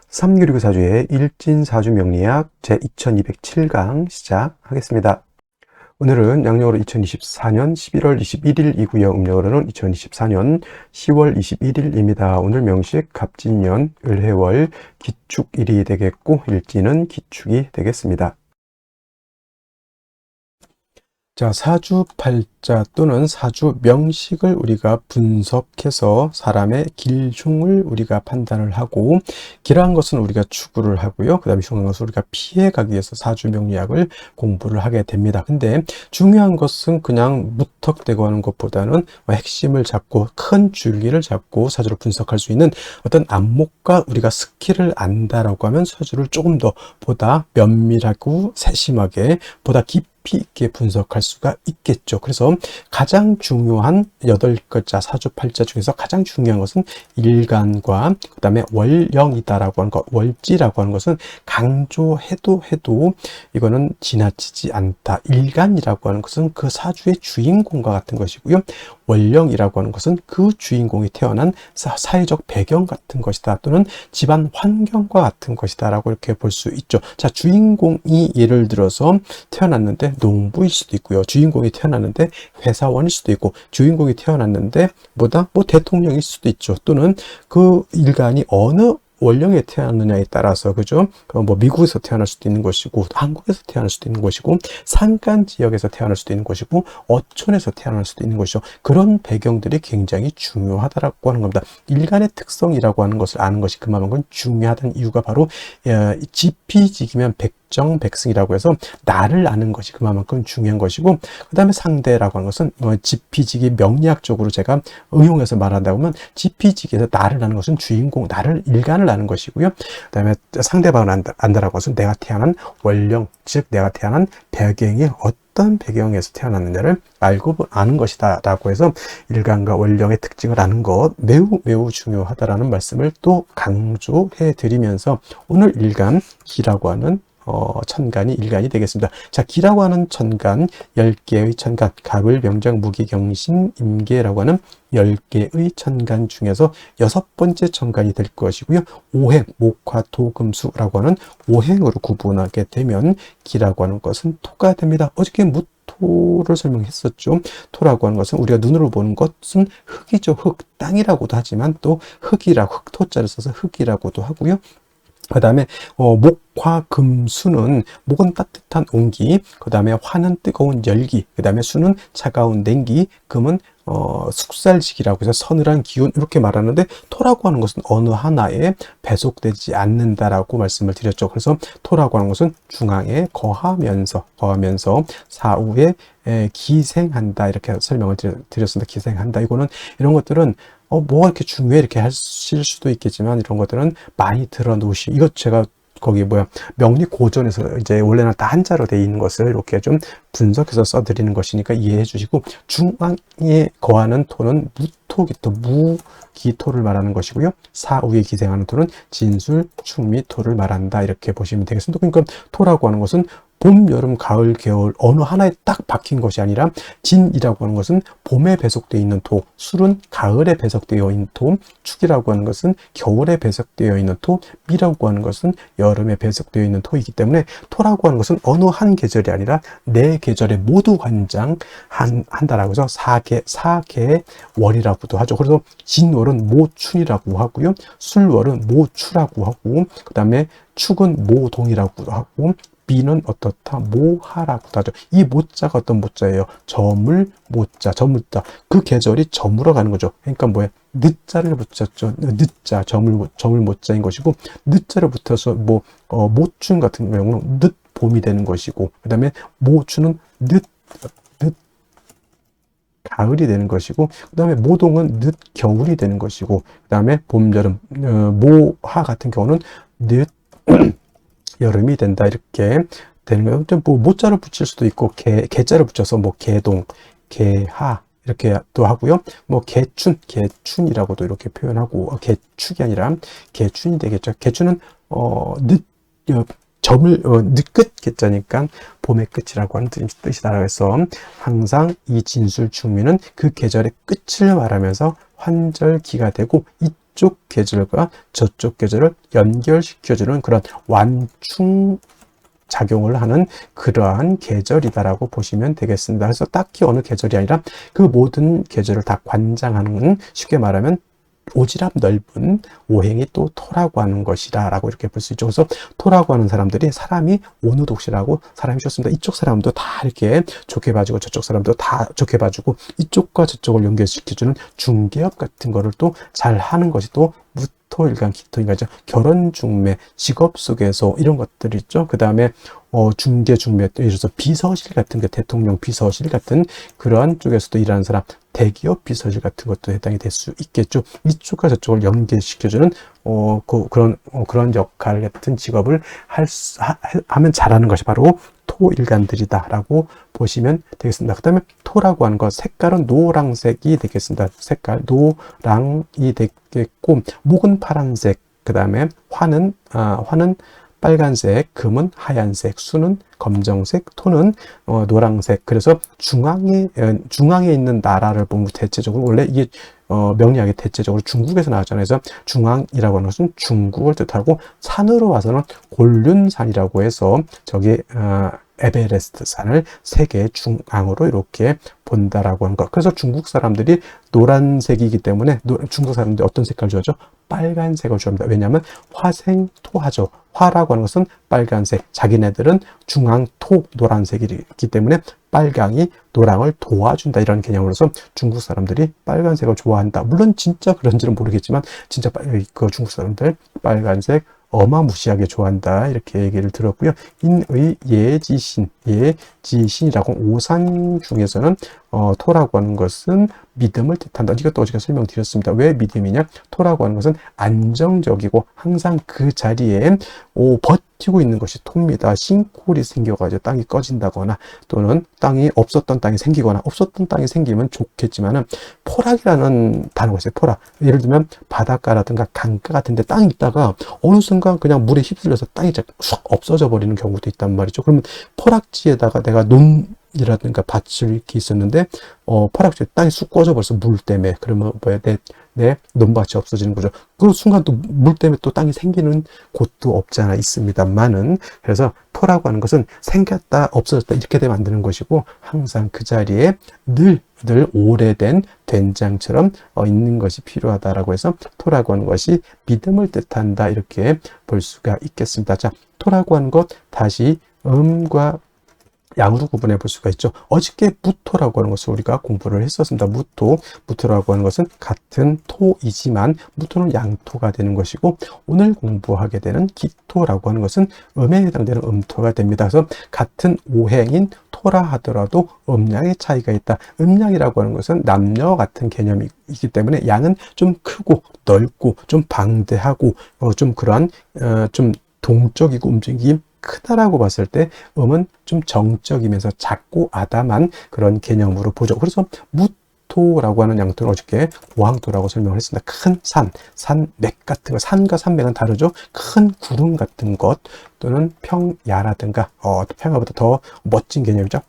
3교리고 사주의 일진사주 명리학 제2207강 시작하겠습니다. 오늘은 양력으로 2024년 11월 21일이고요. 음력으로는 2024년 10월 21일입니다. 오늘 명식 갑진년 을해월 기축일이 되겠고 일진은 기축이 되겠습니다. 자, 사주팔자 또는 사주 명식을 우리가 분석해서 사람의 길흉을 우리가 판단을 하고, 길한 것은 우리가 추구를 하고요. 그 다음에 흉한 것은 우리가 피해가기 위해서 사주 명리학을 공부를 하게 됩니다. 근데 중요한 것은 그냥 무턱대고 하는 것보다는 핵심을 잡고 큰 줄기를 잡고 사주를 분석할 수 있는 어떤 안목과 우리가 스킬을 안다라고 하면 사주를 조금 더 보다 면밀하고 세심하게 보다 깊이 있게 분석할 수가 있겠죠. 그래서 가장 중요한 8글자 사주팔자 중에서 가장 중요한 것은 일간과 그 다음에 월령이다라고 하는 것, 월지라고 하는 것은 강조해도 이거는 지나치지 않다. 일간이라고 하는 것은 그 사주의 주인공과 같은 것이고요. 월령이라고 하는 것은 그 주인공이 태어난 사회적 배경 같은 것이다, 또는 집안 환경과 같은 것이다 라고 이렇게 볼 수 있죠. 자, 주인공이 예를 들어서 태어났는데 농부일 수도 있고요. 주인공이 태어났는데 회사원일 수도 있고, 주인공이 태어났는데 뭐 대통령일 수도 있죠. 또는 그 일간이 어느 원령에 태어났느냐에 따라서, 그죠? 뭐 미국에서 태어날 수도 있는 것이고, 한국에서 태어날 수도 있는 것이고, 산간 지역에서 태어날 수도 있는 것이고, 어촌에서 태어날 수도 있는 것이죠. 그런 배경들이 굉장히 중요하다라고 하는 겁니다. 일간의 특성이라고 하는 것을 아는 것이 그만큼 중요하다는 이유가 바로 지피지기면 백정백승이라고 해서 나를 아는 것이 그만큼 중요한 것이고, 그 다음에 상대라고 하는 것은 지피지기 명리학적으로 제가 응용해서 말한다고 하면, 지피지기에서 나를 아는 것은 주인공, 나를 일간을 아는 것이고요. 그 다음에 상대방을 안다라고 것은 내가 태어난 원령, 즉 내가 태어난 배경이 어떤 배경에서 태어났느냐를 알고 아는 것이다 라고 해서 일간과 원령의 특징을 아는 것 매우 중요하다라는 말씀을 또 강조해 드리면서, 오늘 일간 기라고 하는 천간이 일간이 되겠습니다. 자, 기라고 하는 천간, 10개의 천간, 갑을, 병장, 무기, 경신, 임계라고 하는 10개의 천간 중에서 6번째 천간이 될 것이고요. 오행, 목화, 토, 금, 수라고 하는 오행으로 구분하게 되면 기라고 하는 것은 토가 됩니다. 어저께 무토를 설명했었죠. 토라고 하는 것은 우리가 눈으로 보는 것은 흙이죠. 흙, 땅이라고도 하지만 또 흙이라고, 흙토자를 써서 흙이라고도 하고요. 그 다음에 목화 금수는, 목은 따뜻한 온기, 그 다음에 화는 뜨거운 열기, 그 다음에 수는 차가운 냉기, 금은 숙살지기라고 해서 서늘한 기운, 이렇게 말하는데, 토라고 하는 것은 어느 하나에 배속되지 않는다라고 말씀을 드렸죠. 그래서 토라고 하는 것은 중앙에 거하면서 사후에 기생한다, 이렇게 설명을 드렸습니다. 기생한다. 이런 것들은 뭐가 이렇게 중요해 이렇게 하실 수도 있겠지만, 이런 것들은 많이 들어놓으시, 이것 제가 거기 명리 고전에서 이제 원래는 다 한자로 되어 있는 것을 이렇게 좀 분석해서 써드리는 것이니까 이해해 주시고, 중앙에 거하는 토는 무토기토, 무기토를 말하는 것이고요. 사후에 기생하는 토는 진술, 충미토를 말한다, 이렇게 보시면 되겠습니다. 그러니까 토라고 하는 것은 봄, 여름, 가을, 겨울 어느 하나에 딱 박힌 것이 아니라, 진이라고 하는 것은 봄에 배속되어 있는 토, 술은 가을에 배속되어 있는 토, 축이라고 하는 것은 겨울에 배속되어 있는 토, 미라고 하는 것은 여름에 배속되어 있는 토이기 때문에, 토라고 하는 것은 어느 한 계절이 아니라 네 계절에 모두 관장한다라고 해서 사계월이라고도 하죠. 그래서 진월은 모춘이라고 하고요. 술월은 모추라고 하고, 그 다음에 축은 모동이라고 하고, 미는 어떻다? 모하라고도 하죠. 이 모자가 어떤 모자예요? 저물 모자, 저물자. 그 계절이 저물어 가는 거죠. 그러니까 뭐야? 늦자를 붙였죠. 늦자, 저물 모자인 것이고, 늦자를 붙여서 모춘 같은 경우는 늦 봄이 되는 것이고, 그 다음에 모추는 늦 가을이 되는 것이고, 그 다음에 모동은 늦 겨울이 되는 것이고, 그 다음에 봄, 여름, 모하 같은 경우는 늦 여름이 된다, 이렇게 되는 거예요. 모자를 붙일 수도 있고, 개자를 붙여서 개동, 개하 이렇게 또 하고요. 개춘이라고도 이렇게 표현하고, 개축이 아니라 개춘이 되겠죠. 개춘은 늦끝 개자니까 봄의 끝이라고 하는 뜻이다. 그래서 항상 이 진술 충미는 그 계절의 끝을 말하면서 환절기가 되고, 이쪽 계절과 저쪽 계절을 연결시켜주는 그런 완충 작용을 하는 그러한 계절이다라고 보시면 되겠습니다. 그래서 딱히 어느 계절이 아니라 그 모든 계절을 다 관장하는, 쉽게 말하면 오지랖 넓은 오행이 또 토라고 하는 것이다 라고 이렇게 볼 수 있죠. 그래서 토라고 하는 사람들이 사람이 오누독실하고 사람이 좋습니다. 이쪽 사람도 다 이렇게 좋게 봐주고 저쪽 사람도 다 좋게 봐주고 이쪽과 저쪽을 연결시켜주는 중개업 같은 거를 또 잘 하는 것이 또 무토일간 기토인간이죠. 결혼 중매, 직업 속에서 이런 것들이 있죠. 그 다음에 중개 중매, 예를 들어서 비서실 같은 게, 대통령 비서실 같은 그러한 쪽에서도 일하는 사람, 대기업 비서실 같은 것도 해당이 될 수 있겠죠. 이쪽과 저쪽을 연계시켜주는 그런 역할 같은 직업을 하면 잘하는 것이 바로 토일간들이다라고 보시면 되겠습니다. 그 다음에 토라고 하는 것, 색깔은 노란색이 되겠습니다. 색깔 노랑이 되겠고, 목은 파란색, 그 다음에 화는 빨간색, 금은 하얀색, 수는 검정색, 토는 노란색. 그래서 중앙에 있는 나라를 보면 대체적으로 원래 이게 명리학의 대체적으로 중국에서 나왔잖아요. 그래서 중앙이라고 하는 것은 중국을 뜻하고, 산으로 와서는 곤륜산이라고 해서 저기 에베레스트 산을 세계 중앙으로 이렇게 본다라고 하는 것. 그래서 중국 사람들이 노란색이기 때문에 중국 사람들이 어떤 색깔을 좋아하죠? 빨간색을 좋아합니다. 왜냐하면 화생토하죠. 화라고 하는 것은 빨간색, 자기네들은 중앙토 노란색이기 때문에 빨강이 노랑을 도와준다, 이런 개념으로서 중국 사람들이 빨간색을 좋아한다. 물론 진짜 그런지는 모르겠지만 진짜 그 중국 사람들 빨간색 어마무시하게 좋아한다, 이렇게 얘기를 들었고요. 인의 예지신이라고, 오산 중에서는 토라고 하는 것은 믿음을 뜻한다. 이것도 어제가 설명드렸습니다. 왜 믿음이냐? 토라고 하는 것은 안정적이고 항상 그 자리에 버티고 있는 것이 토입니다. 싱콜이 생겨가지고 땅이 꺼진다거나, 또는 없었던 땅이 생기거나, 없었던 땅이 생기면 좋겠지만은, 포락이라는 단어가 있어요. 포락. 예를 들면 바닷가라든가 강가 같은 데 땅이 있다가 어느 순간 그냥 물에 휩쓸려서 땅이 쑥 없어져 버리는 경우도 있단 말이죠. 그러면 포락지에다가 내가 이라든가 밭을 이렇게 있었는데 포락지에 땅이 쑥 꺼져 버려서 물 때문에, 그러면 뭐야, 내 논밭이 없어지는 거죠. 그 순간 또 물 때문에 또 땅이 생기는 곳도 없지 않아 있습니다만은, 그래서 토라고 하는 것은 생겼다 없어졌다 이렇게 되면 안 되는 것이고, 항상 그 자리에 늘 오래된 된장처럼 있는 것이 필요하다라고 해서 토라고 하는 것이 믿음을 뜻한다, 이렇게 볼 수가 있겠습니다. 자, 토라고 하는 것 다시 음과 양으로 구분해 볼 수가 있죠. 어저께 무토라고 하는 것을 우리가 공부를 했었습니다. 무토라고 하는 것은 같은 토이지만 무토는 양토가 되는 것이고, 오늘 공부하게 되는 기토라고 하는 것은 음에 해당되는 음토가 됩니다. 그래서 같은 오행인 토라 하더라도 음양의 차이가 있다. 음양이라고 하는 것은 남녀 같은 개념이기 때문에 양은 좀 크고 넓고 좀 방대하고 좀 그러한 좀 동적이고 움직임 크다라고 봤을 때, 음은 좀 정적이면서 작고 아담한 그런 개념으로 보죠. 그래서 무토라고 하는 양토는 어저께 고항토라고 설명을 했습니다. 큰 산맥 같은 거, 산과 산맥은 다르죠. 큰 구름 같은 것, 또는 평야라든가 평야보다 더 멋진 개념이죠.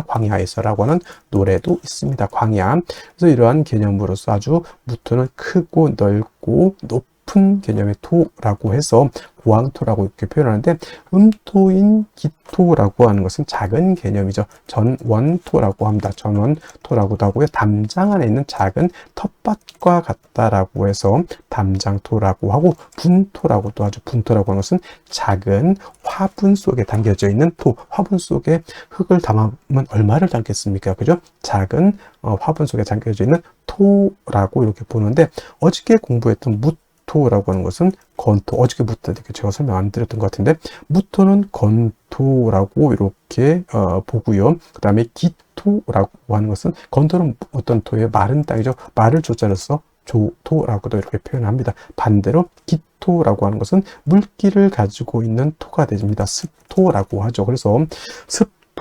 광야에서라고 하는 노래도 있습니다. 광야. 그래서 이러한 개념으로서 아주 무토는 크고 넓고 높은 개념의 토라고 해서 고항토라고 이렇게 표현하는데, 음토인 기토라고 하는 것은 작은 개념이죠. 전원토라고 합니다. 전원토라고도 하고요. 담장 안에 있는 작은 텃밭과 같다라고 해서 담장토라고 하고, 분토라고도 하죠. 분토라고 하는 것은 작은 화분 속에 담겨져 있는 토. 화분 속에 흙을 담으면 얼마를 담겠습니까? 그죠? 작은 화분 속에 담겨져 있는 토라고 이렇게 보는데, 어저께 공부했던 무토라고 하는 것은 건토, 어저께부터 제가 설명 안 드렸던 것 같은데, 무토는 건토라고 이렇게 보고요. 그 다음에 기토라고 하는 것은, 건토는 어떤 토예요? 마른 땅이죠. 말을 조자를 써 조토라고도 이렇게 표현합니다. 반대로 기토라고 하는 것은 물기를 가지고 있는 토가 됩니다. 습토라고 하죠. 그래서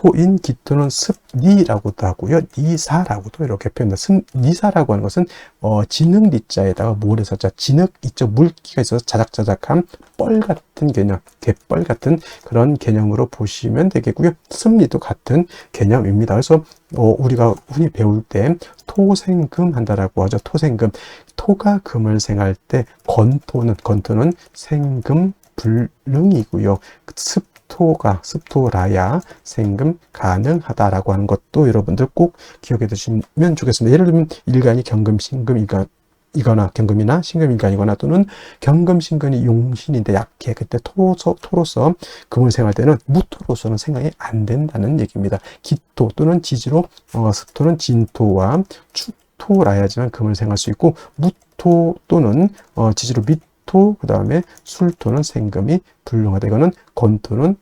무토인 기토는 습니라고도 하고요. 니사라고도 이렇게 표현합니다. 니사라고 하는 것은 진흙 니자에다가 모래사자, 진흙 있죠. 물기가 있어서 자작자작한 뻘 같은 개념, 갯벌 같은 그런 개념으로 보시면 되겠고요. 습니도 같은 개념입니다. 그래서 우리가 흔히 배울 때 토생금 한다라고 하죠. 토생금. 토가 금을 생할 때 건토는 생금 불능이고요. 습토라야 생금 가능하다라고 하는 것도 여러분들 꼭 기억해 두시면 좋겠습니다. 예를 들면 일간이 경금, 신금, 이거나 경금이나 신금일간이거나 또는 경금, 신금이 용신인데 약해. 그때 토로서 금을 생할 때는 무토로서는 생각이 안 된다는 얘기입니다. 기토 또는 지지로 습토는 진토와 축토라야지만 금을 생할 수 있고 무토 또는 지지로 미토 그 다음에 술토는 생금이 불능하다. 이거는 건토는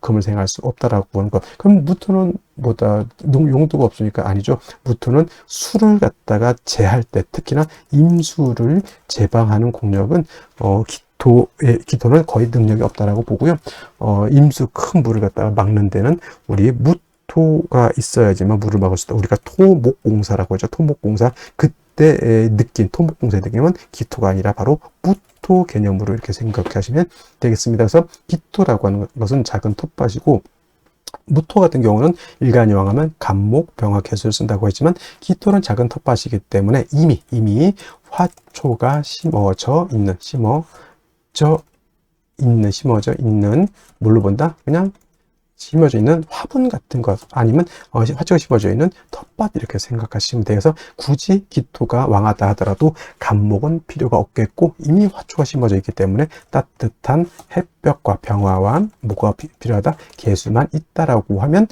금을 생할 수 없다라고 하는 것. 그럼 무토는 뭐다 용도가 없으니까 아니죠. 무토는 술을 갖다가 제할 때 특히나 임수를 제방하는 공력은 기토는 거의 능력이 없다라고 보고요. 임수 큰 물을 갖다가 막는 데는 우리 무토가 있어야지만 물을 막을 수 있다. 우리가 토목공사라고 하죠. 토목공사 그때 느낀 토목공사의 느낌은 기토가 아니라 바로 무토 개념으로 이렇게 생각하시면 되겠습니다. 그래서 기토라고 하는 것은 작은 텃밭이고 무토 같은 경우는 일간이 왕하면 간목, 병화, 개수를 쓴다고 했지만 기토는 작은 텃밭이기 때문에 이미 화초가 심어져 있는 뭘로 본다? 그냥 심어져 있는 화분 같은 것 아니면 화초가 심어져 있는 텃밭 이렇게 생각하시면 돼요. 그래서 굳이 기토가 왕하다 하더라도 간목은 필요가 없겠고 이미 화초가 심어져 있기 때문에 따뜻한 햇볕과 병화와 뭐가 필요하다? 개수만 있다라고 하면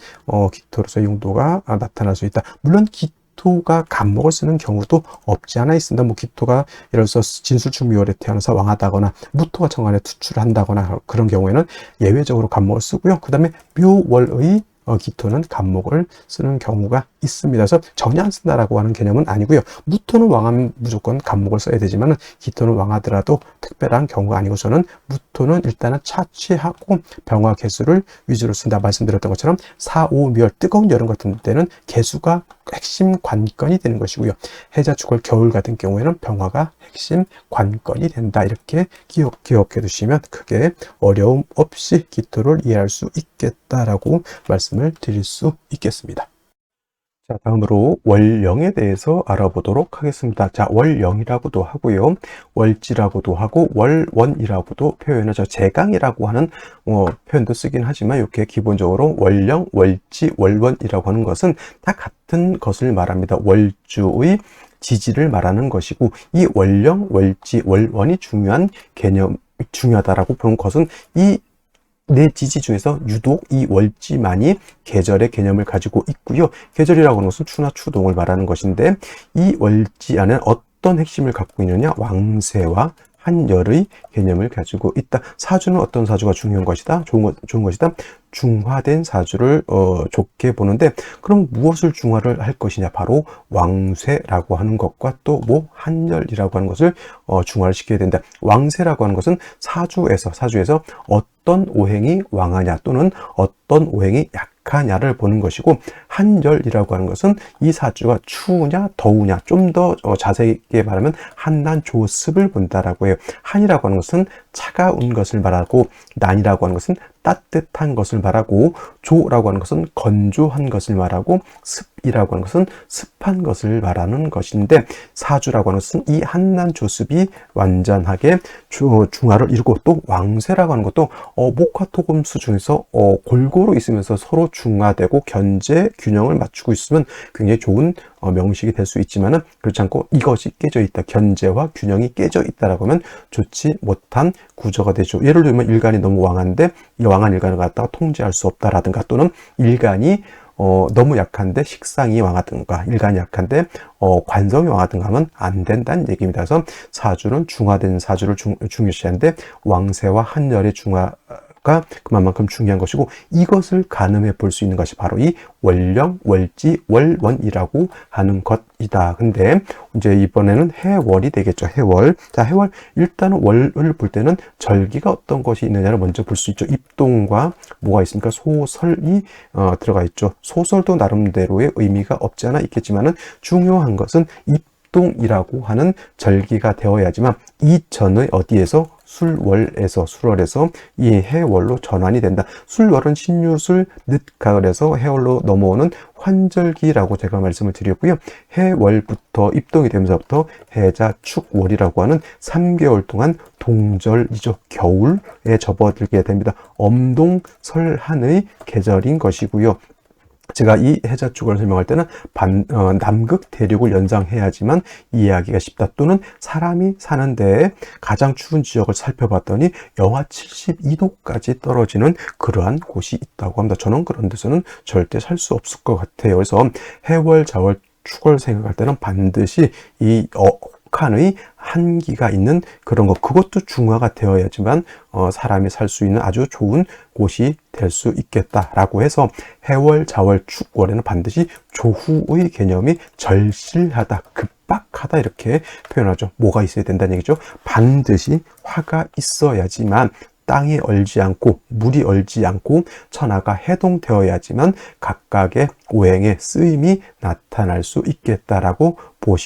기토로서의 용도가 나타날 수 있다. 물론 기토가 간목을 쓰는 경우도 없지 않아 있습니다. 기토가 예를 들어서 진술충묘월에 태어나서 왕하다거나 무토가 정관에 투출을 한다거나 그런 경우에는 예외적으로 간목을 쓰고요. 그 다음에 묘월의 기토는 간목을 쓰는 경우가 있습니다. 그래서 전혀 안 쓴다라고 하는 개념은 아니고요. 무토는 왕하면 무조건 간목을 써야 되지만 기토는 왕하더라도 특별한 경우가 아니고 저는 무토는 일단은 차치하고 병화 개수를 위주로 쓴다 말씀드렸던 것처럼 사오묘월 뜨거운 여름 같은 때는 개수가 핵심 관건이 되는 것이고요. 해자축월 겨울 같은 경우에는 병화가 핵심 관건이 된다. 이렇게 기억해 두시면 크게 어려움 없이 기토를 이해할 수 있겠다라고 말씀을 드릴 수 있겠습니다. 자, 다음으로 월령에 대해서 알아보도록 하겠습니다. 자, 월령이라고도 하고요. 월지라고도 하고 월원이라고도 표현하죠. 제강이라고 하는 표현도 쓰긴 하지만 이렇게 기본적으로 월령, 월지, 월원이라고 하는 것은 다 같은 것을 말합니다. 월주의 지지를 말하는 것이고 이 월령, 월지, 월원이 중요하다라고 보는 것은 이 네 지지 중에서 유독 이 월지만이 계절의 개념을 가지고 있고요. 계절이라고 하는 것은 추나 추동을 말하는 것인데 이 월지 안에 어떤 핵심을 갖고 있느냐? 왕세와 한열의 개념을 가지고 있다. 사주는 어떤 사주가 중요한 것이다? 좋은 것이다. 중화된 사주를 좋게 보는데 그럼 무엇을 중화를 할 것이냐? 바로 왕쇠라고 하는 것과 또 한열이라고 하는 것을 중화를 시켜야 된다. 왕쇠라고 하는 것은 사주에서 어떤 오행이 왕하냐 또는 어떤 오행이 약하냐를 보는 것이고 한열이라고 하는 것은 이 사주가 추우냐 더우냐 좀 더 자세하게 말하면 한난 조습을 본다라고 해요. 한이라고 하는 것은 차가운 것을 말하고 난이라고 하는 것은 따뜻한 것을 말하고 조라고 하는 것은 건조한 것을 말하고 습이라고 하는 것은 습한 것을 말하는 것인데 사주라고 하는 것은 이 한난 조습이 완전하게 중화를 이루고 또 왕쇠라고 하는 것도 목화 토금수 중에서 골고루 있으면서 서로 중화되고 견제 균형을 맞추고 있으면 굉장히 좋은 명식이 될 수 있지만은 그렇지 않고 이것이 깨져 있다, 견제와 균형이 깨져 있다라고 하면 좋지 못한 구조가 되죠. 예를 들면 일간이 너무 왕한데 이 왕한 일간을 갖다가 통제할 수 없다라든가 또는 일간이 너무 약한데 식상이 왕하든가 일간이 약한데 관성이 왕하든가 하면 안 된다는 얘기입니다. 그래서 사주는 중화된 사주를 중요시하는데 왕세와 한열의 가 그만큼 중요한 것이고, 이것을 가늠해 볼 수 있는 것이 바로 이 월령, 월지, 월원이라고 하는 것이다. 근데 이제 이번에는 해월이 되겠죠. 해월. 자, 해월. 일단은 월을 볼 때는 절기가 어떤 것이 있느냐를 먼저 볼 수 있죠. 입동과 뭐가 있습니까? 소설이 들어가 있죠. 소설도 나름대로의 의미가 없지 않아 있겠지만은, 중요한 것은 입동이라고 하는 절기가 되어야지만 이전의 어디에서 술월에서 이 해월로 전환이 된다. 술월은 신유술 늦가을에서 해월로 넘어오는 환절기라고 제가 말씀을 드렸고요. 해월부터 입동이 되면서부터 해자 축월이라고 하는 3개월 동안 동절이죠. 겨울에 접어들게 됩니다. 엄동설한의 계절인 것이고요. 제가 이 해자축을 설명할 때는 남극 대륙을 연상해야지만 이해하기가 쉽다. 또는 사람이 사는 데에 가장 추운 지역을 살펴봤더니 영하 72도까지 떨어지는 그러한 곳이 있다고 합니다. 저는 그런 데서는 절대 살 수 없을 것 같아요. 그래서 해월, 자월, 축을 생각할 때는 반드시 이 혹한의 한기가 있는 그런 것, 그것도 중화가 되어야지만 사람이 살 수 있는 아주 좋은 곳이 될 수 있겠다라고 해서 해월, 자월, 축월에는 반드시 조후의 개념이 절실하다, 급박하다 이렇게 표현하죠. 뭐가 있어야 된다는 얘기죠. 반드시 화가 있어야지만 땅이 얼지 않고 물이 얼지 않고 천하가 해동되어야지만 각각의 오행의 쓰임이 나타날 수 있겠다라고 볼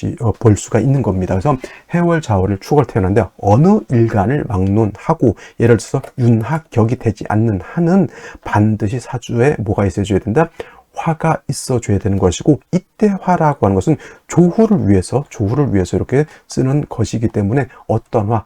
수가 있는 겁니다. 그래서 해월, 자월을 축을 태어났는데 어느 일간을 막론하고, 예를 들어서 윤학격이 되지 않는 한은 반드시 사주에 뭐가 있어줘야 된다? 화가 있어줘야 되는 것이고, 이때 화라고 하는 것은 조후를 위해서 이렇게 쓰는 것이기 때문에 어떤 화,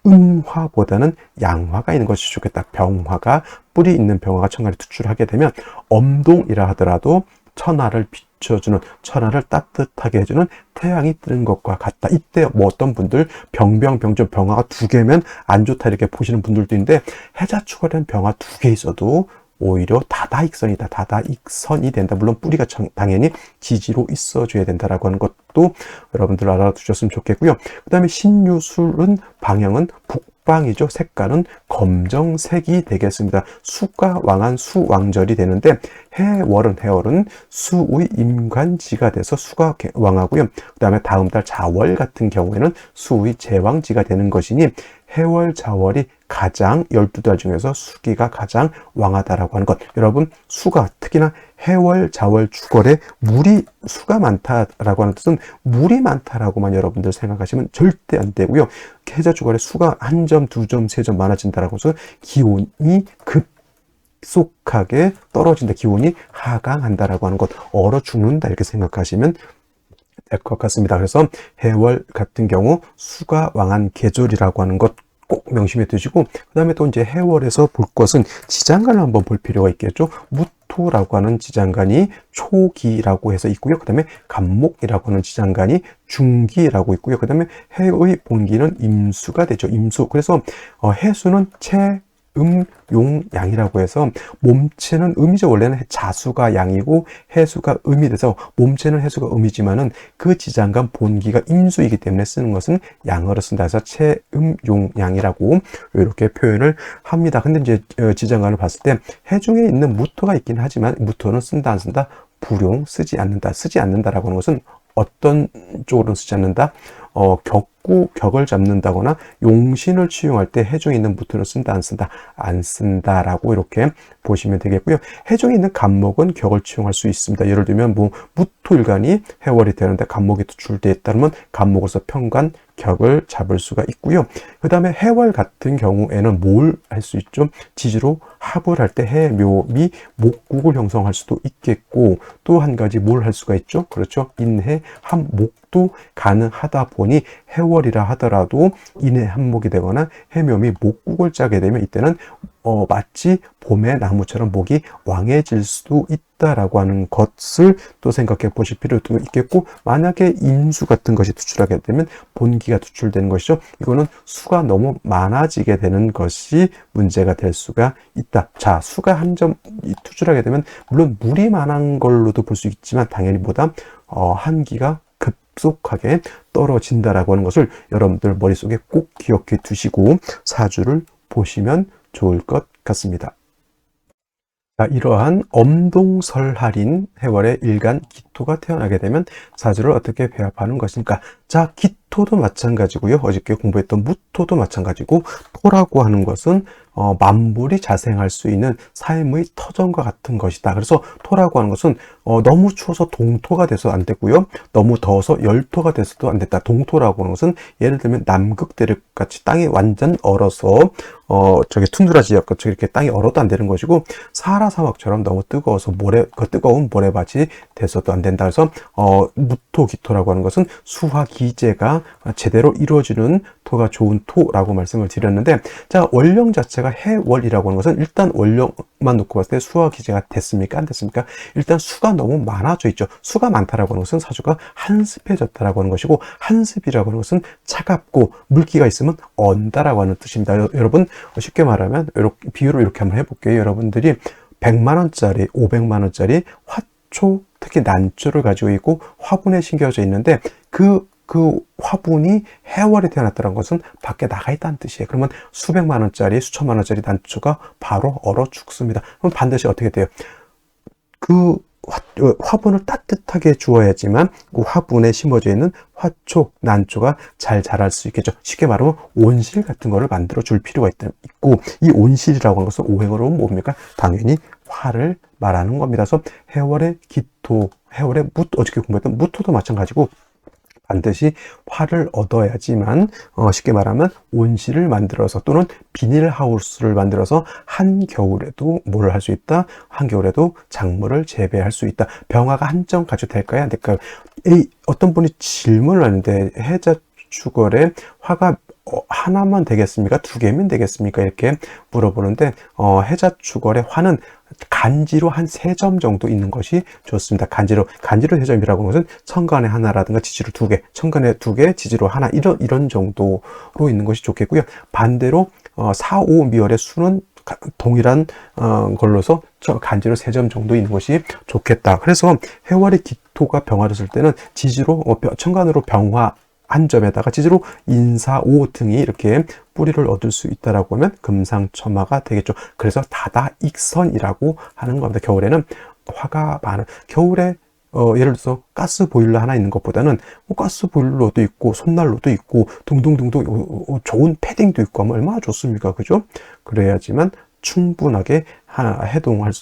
음화보다는 양화가 있는 것이 좋겠다. 병화가, 뿌리 있는 병화가 천간에 투출하게 되면 엄동이라 하더라도 천하를 비춰주는, 천하를 따뜻하게 해주는 태양이 뜨는 것과 같다. 이때 뭐 어떤 분들 병정 병화가 2개면 안 좋다 이렇게 보시는 분들도 있는데, 해자축월에는 병화 2개 있어도 오히려 다다익선이다. 다다익선이 된다. 물론 뿌리가 당연히 지지로 있어줘야 된다라고 하는 것도 여러분들 알아두셨으면 좋겠고요. 그 다음에 신유술은 방향은 북방이죠. 색깔은 검정색이 되겠습니다. 수가 왕한 수왕절이 되는데, 해월은 수의 임관지가 돼서 수가 왕하고요. 그 다음에 다음 달 자월 같은 경우에는 수의 제왕지가 되는 것이니, 해월, 자월이 가장 12달 중에서 수기가 가장 왕하다라고 하는 것. 여러분, 수가 특히나 해월, 자월, 축월에 수가 많다라고 하는 뜻은 물이 많다라고만 여러분들 생각하시면 절대 안 되고요. 해자 축월에 수가 1점, 2점, 3점 많아진다라고 해서 기온이 급속하게 떨어진다. 기온이 하강한다라고 하는 것. 얼어 죽는다 이렇게 생각하시면 될 것 같습니다. 그래서 해월 같은 경우 수가 왕한 계절이라고 하는 것 꼭 명심해 두시고, 그 다음에 또 이제 해월에서 볼 것은 지장간을 한번 볼 필요가 있겠죠. 무토라고 하는 지장간이 초기라고 해서 있고요. 그 다음에 간목이라고 하는 지장간이 중기라고 있고요. 그 다음에 해의 본기는 임수가 되죠. 임수. 그래서 해수는 용, 양이라고 해서 몸체는 음이죠. 원래는 자수가 양이고 해수가 음이 돼서 몸체는 해수가 음이지만은 그 지장간 본기가 임수이기 때문에 쓰는 것은 양어로 쓴다 해서 용, 양이라고 이렇게 표현을 합니다. 근데 이제 지장간을 봤을 때 해중에 있는 무토가 있긴 하지만 무토는 쓴다 안 쓴다? 불용, 쓰지 않는다라고 하는 것은 어떤 쪽으로는 쓰지 않는다? 격을 잡는다거나 용신을 취용할 때 해중에 있는 무토를 쓴다 안 쓴다? 안 쓴다라고 이렇게 보시면 되겠고요. 해중에 있는 간목은 격을 취용할 수 있습니다. 예를 들면 뭐 무토일간이 해월이 되는데 간목이 투출되어 있다면 간목으로서 편간, 격을 잡을 수가 있고요. 그 다음에 해월 같은 경우에는 뭘 할 수 있죠? 지지로 합을 할 때 해묘미 목국을 형성할 수도 있겠고, 또 한 가지 뭘 할 수가 있죠? 그렇죠. 인해 합목도 가능하다 보니 해월이라 하더라도 인해 합목이 되거나 해묘미 목국을 짜게 되면 이때는 마치 봄의 나무처럼 목이 왕해질 수도 있다라고 하는 것을 또 생각해 보실 필요도 있겠고, 만약에 임수 같은 것이 투출하게 되면 본기가 투출되는 것이죠. 이거는 수가 너무 많아지게 되는 것이 문제가 될 수가 있다. 자, 수가 한 점 투출하게 되면 물론 물이 많은 걸로도 볼 수 있지만 당연히 보다 한기가 급속하게 떨어진다라고 하는 것을 여러분들 머릿속에 꼭 기억해 두시고 사주를 보시면 좋을 것 같습니다. 자, 이러한 엄동설할인 해월의 일간 기토가 태어나게 되면 사주를 어떻게 배합하는 것인가? 자, 기토도 마찬가지고요. 어저께 공부했던 무토도 마찬가지고, 토라고 하는 것은 만물이 자생할 수 있는 삶의 터전과 같은 것이다. 그래서 토라고 하는 것은 너무 추워서 동토가 돼서 안 되고요. 너무 더워서 열토가 돼서도 안 됐다. 동토라고 하는 것은 예를 들면 남극대륙 같이 땅이 완전 얼어서 저기 툰드라 지역 같이 이렇게 땅이 얼어도 안 되는 것이고, 사하라 사막처럼 너무 뜨거워서 그 뜨거운 모래밭이 돼서도 안 된다. 그래서 무토기토라고 하는 것은 수화 기제가 제대로 이루어지는 토가 좋은 토라고 말씀을 드렸는데, 자, 원령 자체가 해월이라고 하는 것은 일단 원령만 놓고 봤을 때 수화 기제가 됐습니까? 안 됐습니까? 일단 수가 너무 많아져 있죠. 수가 많다라고 하는 것은 사주가 한습해졌다라고 하는 것이고, 한습이라고 하는 것은 차갑고 물기가 있으면 언다라고 하는 뜻입니다. 여러분, 쉽게 말하면 이렇게 비유를 이렇게 한번 해볼게요. 여러분들이 100만 원짜리, 500만 원짜리 화초, 특히 난초를 가지고 있고 화분에 심겨져 있는데 그 화분이 해월에 태어났다는 것은 밖에 나가 있다는 뜻이에요. 그러면 수백만 원짜리, 수천만 원짜리 난초가 바로 얼어 죽습니다. 그럼 반드시 어떻게 돼요? 그 화분을 따뜻하게 주어야지만 그 화분에 심어져 있는 화초, 난초가 잘 자랄 수 있겠죠. 쉽게 말하면 온실 같은 거를 만들어 줄 필요가 있고, 이 온실이라고 하는 것은 오행어로 뭡니까? 당연히 화를 말하는 겁니다. 그래서 해월의 기토, 해월의 어저께 공부했던 무토도 마찬가지고, 반드시 화를 얻어야지만 쉽게 말하면 온실을 만들어서 또는 비닐하우스를 만들어서 한겨울에도 뭘 할 수 있다? 한겨울에도 작물을 재배할 수 있다. 병화가 한정 될까요? 안 될까요? 어떤 분이 질문을 하는데, 해자축월에 화가 하나만 되겠습니까? 두 개면 되겠습니까? 이렇게 물어보는데, 해자축월의 화는 간지로 한 3점 정도 있는 것이 좋습니다. 간지로 3점이라고 하는 것은 천간에 하나라든가 지지로 2개, 천간에 2개, 지지로 하나, 이런 정도로 있는 것이 좋겠고요. 반대로 4, 5 미월의 수는 동일한 걸로서 간지로 3점 정도 있는 것이 좋겠다. 그래서 해월의 기토가 병화됐을 때는 지지로 천간으로 병화 한 점에다가 지지로 인사 5 등이 이렇게 뿌리를 얻을 수 있다라고 하면 금상첨화가 되겠죠. 그래서 다다익선이라고 하는 겁니다. 겨울에는 화가 많은, 겨울에 예를 들어서 가스 보일러 하나 있는 것보다는 가스 보일러도 있고 손난로도 있고 둥둥둥둥 좋은 패딩도 있고 하면 얼마나 좋습니까? 그죠? 그래야지만 충분하게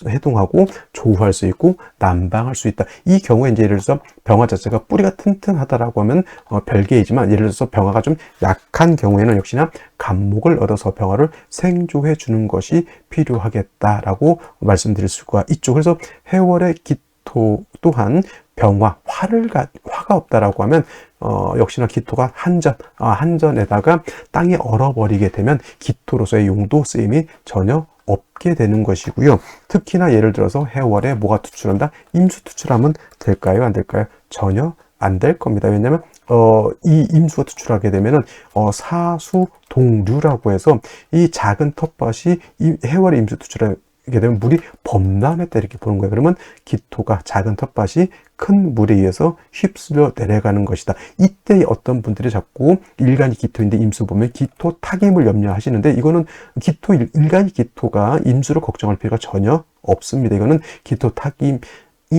해동하고 조우할 수 있고 난방할 수 있다. 이 경우에 이제 예를 들어서 병화 자체가 뿌리가 튼튼하다라고 하면 별개이지만, 예를 들어서 병화가 좀 약한 경우에는 역시나 간목을 얻어서 병화를 생조해 주는 것이 필요하겠다라고 말씀드릴 수가 있죠. 그래서 해월의 기토 또한 병화, 화가 없다라고 하면 역시나 기토가 한전에다가 땅이 얼어버리게 되면 기토로서의 용도 쓰임이 전혀 없게 되는 것이고요. 특히나 예를 들어서 해월에 뭐가 투출한다? 임수 투출하면 될까요? 안 될까요? 전혀 안 될 겁니다. 왜냐하면 이 임수가 투출하게 되면은 사수동류라고 해서 이 작은 텃밭이 이 해월에 임수 투출하게 되면 물이 범람했다 이렇게 보는 거예요. 그러면 기토가, 작은 텃밭이 큰 물에 의해서 휩쓸려 내려가는 것이다. 이때 어떤 분들이 자꾸 일간이 기토인데 임수 보면 기토 타김을 염려하시는데, 이거는 일간이 기토가 임수를 걱정할 필요가 전혀 없습니다. 이거는 기토 타김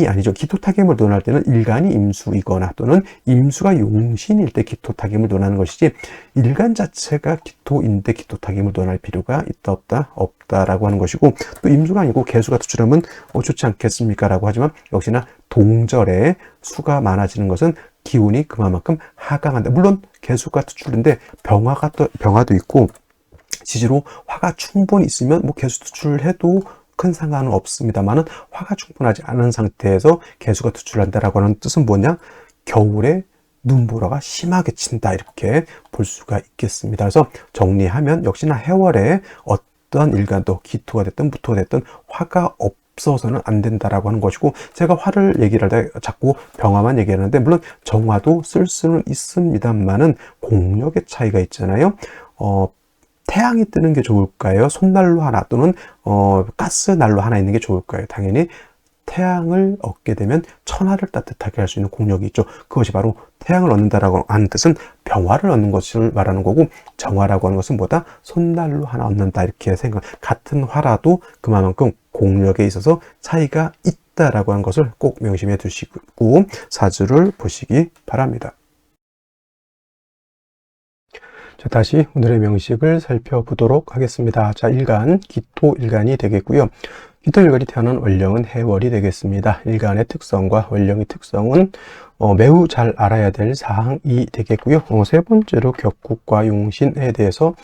아니죠. 기토타김을 논할 때는 일간이 임수이거나 또는 임수가 용신일 때 기토타김을 논하는 것이지, 일간 자체가 기토인데 기토타김을 논할 필요가 있다 없다? 없다라고 하는 것이고, 또 임수가 아니고 개수가 투출하면 좋지 않겠습니까? 라고 하지만 역시나 동절에 수가 많아지는 것은 기운이 그만큼 하강한다. 물론 개수가 투출인데 병화도 있고 지지로 화가 충분히 있으면 개수 투출해도 큰 상관은 없습니다만은, 화가 충분하지 않은 상태에서 개수가 투출한다라고 하는 뜻은 뭐냐? 겨울에 눈보라가 심하게 친다 이렇게 볼 수가 있겠습니다. 그래서 정리하면 역시나 해월에 어떠한 일간도 기토가 됐든 무토가 됐든 화가 없어서는 안 된다라고 하는 것이고, 제가 화를 얘기를 할 때 자꾸 병화만 얘기하는데, 물론 정화도 쓸 수는 있습니다만은 공력의 차이가 있잖아요. 태양이 뜨는 게 좋을까요? 손난로 하나 또는 가스난로 하나 있는 게 좋을까요? 당연히 태양을 얻게 되면 천하를 따뜻하게 할 수 있는 공력이 있죠. 그것이 바로 태양을 얻는다라고 하는 뜻은 병화를 얻는 것을 말하는 거고, 정화라고 하는 것은 뭐다? 손난로 하나 얻는다, 이렇게 생각. 같은 화라도 그만큼 공력에 있어서 차이가 있다라고 하는 것을 꼭 명심해 두시고 사주를 보시기 바랍니다. 자, 다시 오늘의 명식을 살펴보도록 하겠습니다. 자, 일간, 기토일간이 되겠고요. 기토일간이 태어난 월령은 해월이 되겠습니다. 일간의 특성과 월령의 특성은 매우 잘 알아야 될 사항이 되겠고요. 세 번째로 격국과 용신에 대해서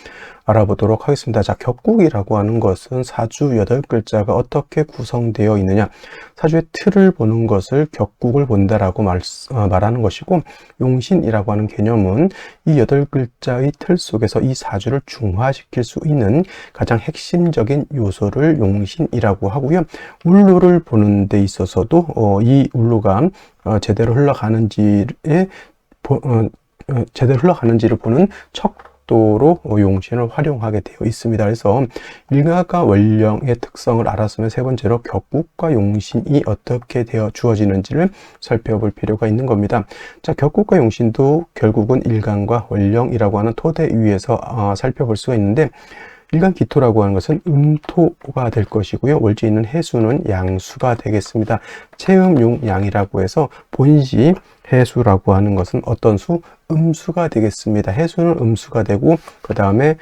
알아보도록 하겠습니다. 자, 격국이라고 하는 것은 사주 8글자가 어떻게 구성되어 있느냐, 사주의 틀을 보는 것을 격국을 본다라고 말하는 것이고, 용신이라고 하는 개념은 이 8글자의 틀 속에서 이 사주를 중화시킬 수 있는 가장 핵심적인 요소를 용신이라고 하고요. 울로를 보는 데 있어서도 이 울로가 제대로 흘러가는지를 보는 척도로 용신을 활용하게 되어 있습니다. 그래서 일가가 월령의 특성을 알았으면 세 번째로 격국과 용신이 어떻게 되어 주어지는지를 살펴볼 필요가 있는 겁니다. 자, 격국과 용신도 결국은 일간과 월령이라고 하는 토대 위에서 살펴볼 수가 있는데, 일간 기토라고 하는 것은 음토가 될 것이고요. 월지에 있는 해수는 양수가 되겠습니다. 체음용양이라고 해서 본시 해수라고 하는 것은 어떤 수? 음수가 되겠습니다. 해수는 음수가 되고 그 다음에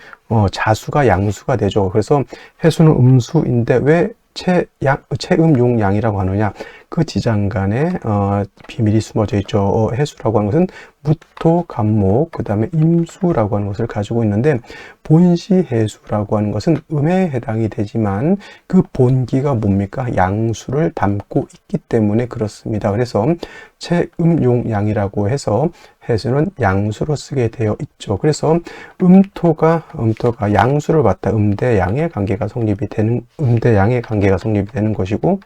자수가 양수가 되죠. 그래서 해수는 음수인데 왜 체음용양이라고 하느냐, 그 지장간에 비밀이 숨어져 있죠. 해수라고 하는 것은 무토, 간목, 그 다음에 임수라고 하는 것을 가지고 있는데, 본시해수라고 하는 것은 음에 해당이 되지만 그 본기가 뭡니까? 양수를 담고 있기 때문에 그렇습니다. 그래서 체음용양이라고 해서 해수는 양수로 쓰게 되어 있죠. 그래서 음토가 양수를 받다 음대양의 관계가 성립이 되는 것이고,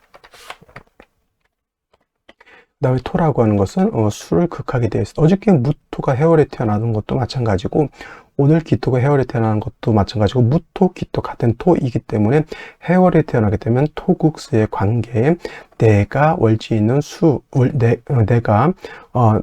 그다음에 토라고 하는 것은 수를 극하게 되어 있습니다. 어저께 무토가 해월에 태어나는 것도 마찬가지고, 오늘 기토가 해월에 태어나는 것도 마찬가지고, 무토, 기토 같은 토이기 때문에 해월에 태어나게 되면 토국수의 관계에 내가 월지에 있는 내가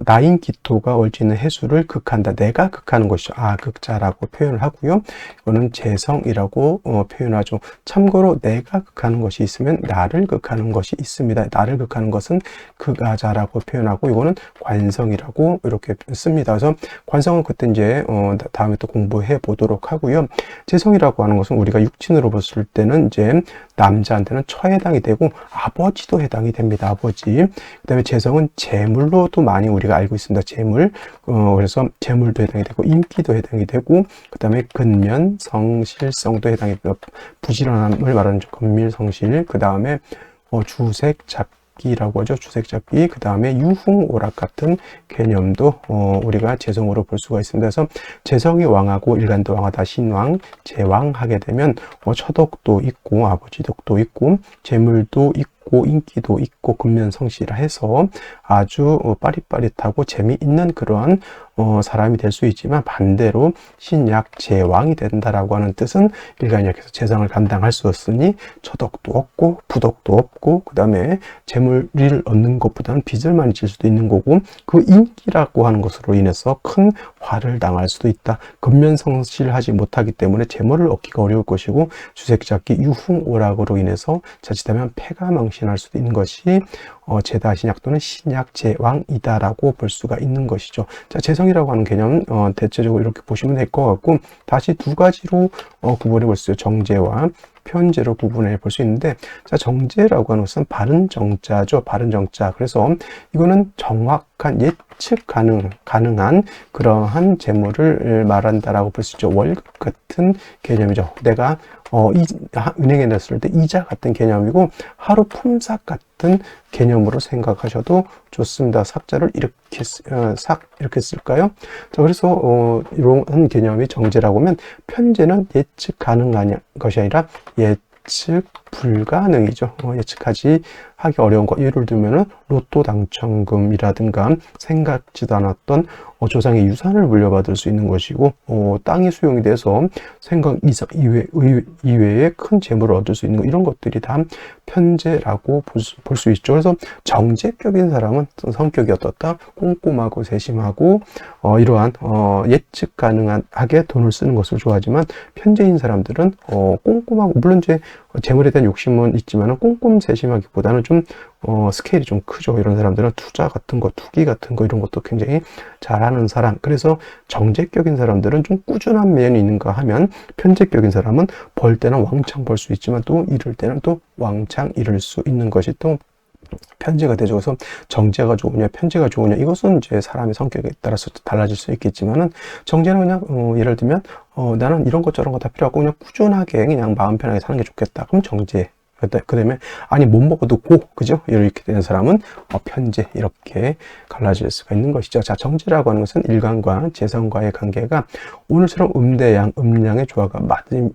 나인 기토가 월지에 있는 해수를 극한다. 내가 극하는 것이죠. 극자라고 표현을 하고요. 이거는 재성이라고 표현하죠. 참고로 내가 극하는 것이 있으면 나를 극하는 것이 있습니다. 나를 극하는 것은 극아자라고 표현하고, 이거는 관성이라고 이렇게 씁니다. 그래서 관성은 그때 이제 다음에 또 공부해 보도록 하고요. 재성이라고 하는 것은 우리가 육친으로 봤을 때는 이제 남자한테는 처에 해당이 되고 아버지도 해당이 됩니다. 아버지. 그 다음에 재성은 재물로도 많이 우리가 알고 있습니다. 재물. 그래서 재물도 해당이 되고 인기도 해당이 되고, 그 다음에 근면, 성실성도 해당이 되고, 부지런함을 말하는 근밀, 성실. 그 다음에 주색, 잡기라고 하죠. 주색, 잡기. 그 다음에 유흥, 오락 같은 개념도 우리가 재성으로 볼 수가 있습니다. 그래서 재성이 왕하고 일간도 왕하다, 신왕, 제왕하게 되면 처덕도 있고 아버지 덕도 있고 재물도 있고 인기도 있고 근면성실을 해서 아주 빠릿빠릿하고 재미있는 그러한 사람이 될 수 있지만, 반대로 신약 제왕이 된다라고 하는 뜻은 일간역에서 재성을 감당할 수 없으니 처덕도 없고 부덕도 없고, 그 다음에 재물을 얻는 것보다는 빚을 많이 질 수도 있는 거고, 그 인기라고 하는 것으로 인해서 큰 화를 당할 수도 있다. 근면성실하지 못하기 때문에 재물을 얻기가 어려울 것이고, 주색잡기, 유흥오락으로 인해서 자칫하면 패가 망신할 수도 있는 것이 제다 신약 또는 신약 제왕이다라고 볼 수가 있는 것이죠. 자, 재성이라고 하는 개념은 대체적으로 이렇게 보시면 될 것 같고, 다시 두 가지로 구분해 볼 수 있어요. 정제와 편제로 구분해 볼 수 있는데, 자, 정제라고 하는 것은 바른 정자죠. 바른 정자. 그래서 이거는 정확한 예측 가능한 그러한 재물을 말한다라고 볼 수 있죠. 월급 같은 개념이죠. 내가 은행에 냈을 때 이자 같은 개념이고, 하루 품삯 같은 개념으로 생각하셔도 좋습니다. 삭자를 이렇게 쓸까요? 자, 그래서 이런 개념이 정제라고 하면, 편제는 예측 가능한 것이 아니라 예측 불가능이죠. 하기 어려운 거. 예를 들면은 로또 당첨금이라든가 생각지도 않았던 조상의 유산을 물려받을 수 있는 것이고, 땅이 수용이 돼서 생각 이외에 큰 재물을 얻을 수 있는 거, 이런 것들이 다 편재라고 볼 수 있죠. 그래서 정제격인 사람은 성격이 어떻다? 꼼꼼하고 세심하고 이러한 예측 가능하게 돈을 쓰는 것을 좋아하지만, 편재인 사람들은 꼼꼼하고, 물론 이제 재물에 대한 욕심은 있지만 꼼꼼 세심하기보다는 좀 스케일이 좀 크죠. 이런 사람들은 투자 같은 거, 투기 같은 거, 이런 것도 굉장히 잘하는 사람. 그래서 정제격인 사람들은 좀 꾸준한 면이 있는가 하면, 편제격인 사람은 벌 때는 왕창 벌 수 있지만 또 잃을 때는 또 왕창 잃을 수 있는 것이 또 편제가 되죠. 그래서 정제가 좋으냐 편제가 좋으냐, 이것은 이제 사람의 성격에 따라서 달라질 수 있겠지만은, 정제는 그냥 예를 들면 나는 이런 것 저런 거 다 필요 없고 그냥 꾸준하게 그냥 마음 편하게 사는 게 좋겠다. 그럼 정제. 그 다음에 아니 못 먹어도 그죠? 이렇게 되는 사람은 편제. 이렇게 갈라질 수가 있는 것이죠. 자, 정제라고 하는 것은 일간과 재성과의 관계가 오늘처럼 음대양, 음양의 조화가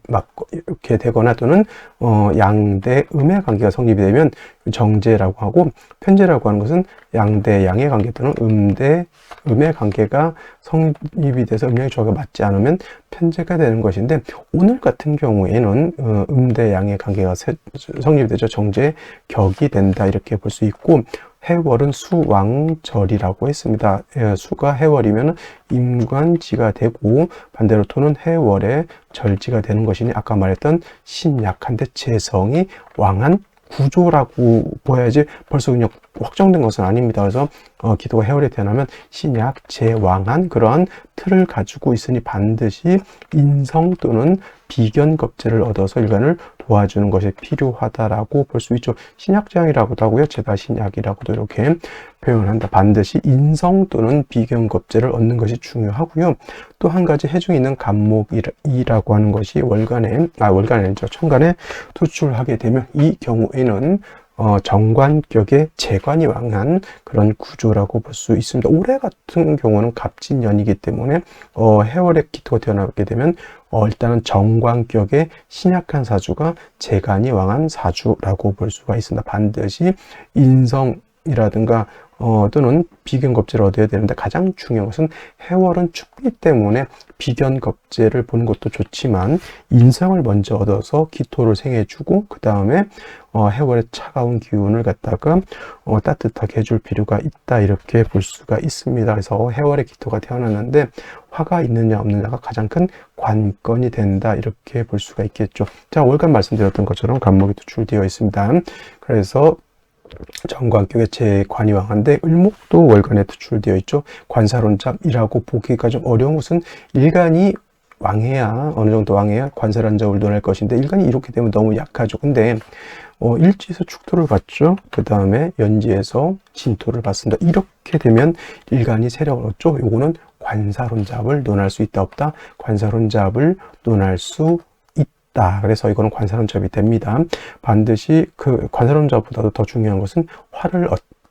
맞고 이렇게 되거나, 또는 양대 음의 관계가 성립이 되면 정제라고 하고, 편제라고 하는 것은 양대 양의 관계 또는 음대 음의 관계가 성립이 돼서 음양의 조화가 맞지 않으면 편제가 되는 것인데, 오늘 같은 경우에는 음대 양의 관계가 성립이 되죠. 정제 격이 된다, 이렇게 볼 수 있고, 해월은 수왕절이라고 했습니다. 수가 해월이면 임관지가 되고, 반대로 토는 해월의 절지가 되는 것이니, 아까 말했던 신약한데 재성이 왕한 구조라고 보여야지, 벌써 그냥 확정된 것은 아닙니다. 그래서 기토가 해월에 태어나면 신약 재왕한 그러한 틀을 가지고 있으니 반드시 인성 또는 비견겁제를 얻어서 일간을 도와주는 것이 필요하다라고 볼 수 있죠. 신약재왕이라고도 하고요, 제다신약이라고도 이렇게 표현한다. 반드시 인성 또는 비견겁제를 얻는 것이 중요하고요. 또 한 가지 해중에 있는 간목이라고 하는 것이 월간에 아니죠, 천간에 투출하게 되면, 이 경우에는 정관격의 재관이 왕한 그런 구조라고 볼 수 있습니다. 올해 같은 경우는 갑진년이기 때문에 해월에 기토가 태어나게 되면 일단은 정관격의 신약한 사주가 재관이 왕한 사주라고 볼 수가 있습니다. 반드시 인성이라든가 또는 비견겁제를 얻어야 되는데, 가장 중요한 것은 해월은 춥기 때문에 비견겁제를 보는 것도 좋지만 인성을 먼저 얻어서 기토를 생해주고, 그 다음에 해월의 차가운 기운을 갖다가 따뜻하게 해줄 필요가 있다, 이렇게 볼 수가 있습니다. 그래서 해월의 기토가 태어났는데 화가 있느냐 없느냐가 가장 큰 관건이 된다, 이렇게 볼 수가 있겠죠. 자, 월간 말씀드렸던 것처럼 간목이 투출되어 있습니다. 그래서 정관격의 재관이 왕한데, 을목도 월간에 투출되어 있죠. 관사론잡이라고 보기가 좀 어려운 것은, 일간이 왕해야, 어느 정도 왕해야 관사론잡을 논할 것인데, 일간이 이렇게 되면 너무 약하죠. 근데 일지에서 축토를 받죠. 그 다음에 연지에서 진토를 받습니다. 이렇게 되면 일간이 세력을 얻죠. 요거는 관사론잡을 논할 수 있다 없다? 관사론잡을 논할 수 있다. 그래서 이거는 관사론잡이 됩니다. 반드시 그 관사론잡보다도 더 중요한 것은 화를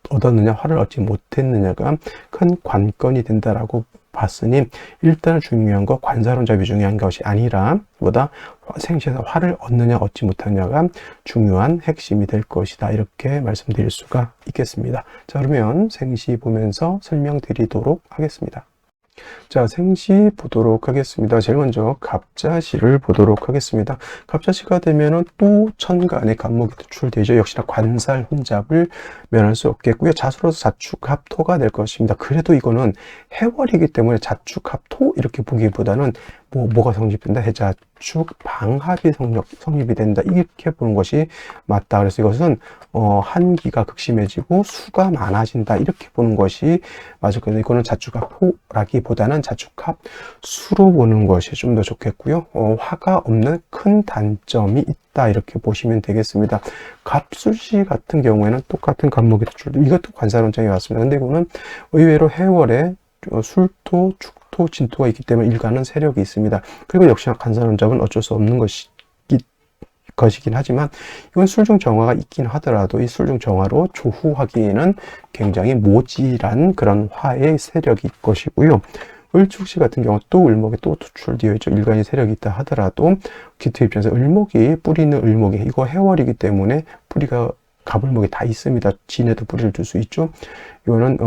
얻었느냐 화를 얻지 못했느냐가 큰 관건이 된다라고 봤으니, 일단 중요한 거 관사론잡이 중요한 것이 아니라 보다 생시에서 화를 얻느냐 얻지 못하느냐가 중요한 핵심이 될 것이다, 이렇게 말씀드릴 수가 있겠습니다. 자, 그러면 생시 보면서 설명드리도록 하겠습니다. 자, 생시 보도록 하겠습니다. 제일 먼저 갑자시를 보도록 하겠습니다. 갑자시가 되면은 또 천간에 간목이 투출되죠. 역시나 관살 혼잡을 면할 수 없겠고요. 자수로서 자축합토가 될 것입니다. 그래도 이거는 해월이기 때문에 자축합토 이렇게 보기보다는 뭐가 성립된다? 해자축 방합이 성립이 된다, 이렇게 보는 것이 맞다. 그래서 이것은 한기가 극심해지고 수가 많아진다, 이렇게 보는 것이 맞을 거예요. 이거는 자축합토라기보다는 자축합수로 보는 것이 좀 더 좋겠고요. 화가 없는 큰 단점이 있다, 이렇게 보시면 되겠습니다. 갑술시 같은 경우에는 똑같은 간목이 투출, 이것도 관사론장에 왔습니다. 근데 이거는 의외로 해월에 술토, 축토, 진토가 있기 때문에 일간은 세력이 있습니다. 그리고 역시나 관사론잡은 어쩔 수 없는 것이긴 하지만, 이건 술중 정화가 있긴 하더라도 이 술중 정화로 조후하기에는 굉장히 모질한 그런 화의 세력이 것이고요. 을축시 같은 경우 또 을목에 또 투출되어 있죠. 일간이 세력이 있다 하더라도 기토 입장에서 을목이 뿌리 있는 을목이 이거 해월이기 때문에 뿌리가 갑을목에 다 있습니다. 진에도 뿌리를 둘 수 있죠. 이거는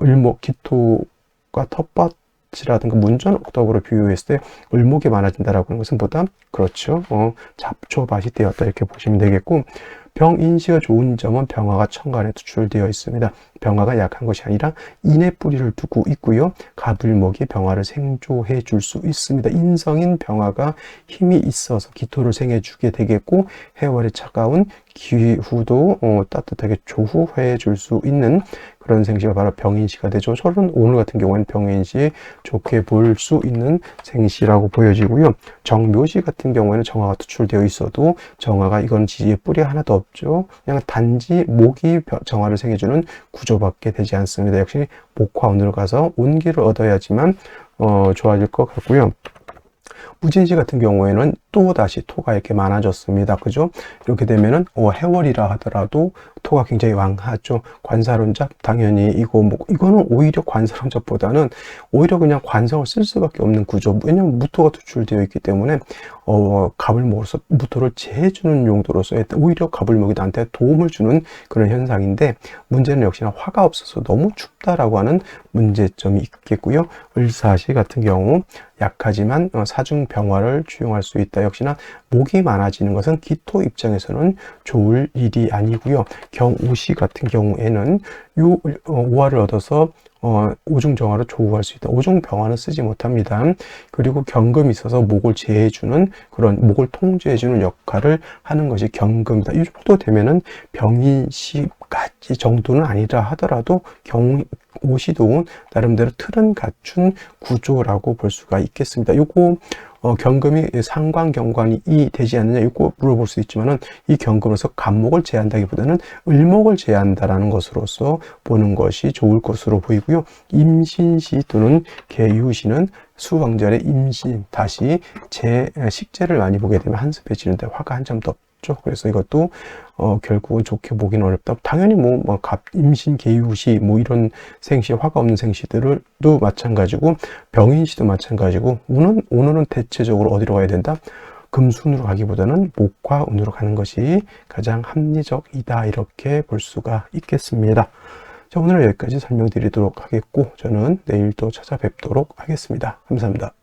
을목 기토가 텃밭이라든가 문전옥답으로 비유했을 때 을목이 많아진다라고 하는 것은 보다 그렇죠. 잡초밭이 되었다 이렇게 보시면 되겠고, 병인시가 좋은 점은 병화가 천간에 투출되어 있습니다. 병화가 약한 것이 아니라 인의 뿌리를 두고 있고요. 갑을목이 병화를 생조해 줄 수 있습니다. 인성인 병화가 힘이 있어서 기토를 생해 주게 되겠고, 해월의 차가운 기후도 따뜻하게 조후해 줄 수 있는 그런 생시가 바로 병인시가 되죠. 저는 오늘 같은 경우에는 병인시 좋게 볼 수 있는 생시라고 보여지고요. 정묘시 같은 경우에는 정화가 투출되어 있어도 정화가 이건 지지에 뿌리 하나도 없죠. 그냥 단지 목이 정화를 생해주는 구조밖에 되지 않습니다. 역시 목화운으로 가서 온기를 얻어야지만 좋아질 것 같고요. 무진시 같은 경우에는 또 다시 토가 이렇게 많아졌습니다. 그죠? 이렇게 되면은 해월이라 하더라도 토가 굉장히 왕하죠. 관사론잡 당연히 이거는 오히려 관사론잡보다는 오히려 그냥 관성을 쓸 수밖에 없는 구조. 왜냐면 무토가 투출되어 있기 때문에 갑을목으로서 무토를 제해주는 용도로서 오히려 갑을목이 나한테 도움을 주는 그런 현상인데, 문제는 역시나 화가 없어서 너무 춥다라고 하는 문제점이 있겠고요. 을사시 같은 경우 약하지만 사중병화를 주용할 수 있다. 역시나 목이 많아지는 것은 기토 입장에서는 좋을 일이 아니고요. 경우시 같은 경우에는 오화를 얻어서 오중정화로 조우할 수 있다. 오중병화는 쓰지 못합니다. 그리고 경금이 있어서 목을 제해주는 그런 목을 통제해주는 역할을 하는 것이 경금이다. 이 정도 되면은 병인시까지 정도는 아니라 하더라도 경오시도 나름대로 틀은 갖춘 구조라고 볼 수가 있겠습니다. 요거 경금이 상관경관이 되지 않느냐 이거 물어볼 수 있지만은, 이 경금으로서 갑목을 제한다기보다는 을목을 제한다라는 것으로서 보는 것이 좋을 것으로 보이고요. 임신시 또는 계유시는 수왕절에 임신 다시 식재를 많이 보게 되면 한습해지는데 화가 한 점도 없죠. 그래서 이것도 결국은 좋게 보기는 어렵다. 당연히 임신, 계유시 이런 생시, 화가 없는 생시들도 마찬가지고 병인시도 마찬가지고, 오늘은 대체적으로 어디로 가야 된다? 금순으로 가기보다는 목화운으로 가는 것이 가장 합리적이다 이렇게 볼 수가 있겠습니다. 자, 오늘은 여기까지 설명드리도록 하겠고, 저는 내일 또 찾아뵙도록 하겠습니다. 감사합니다.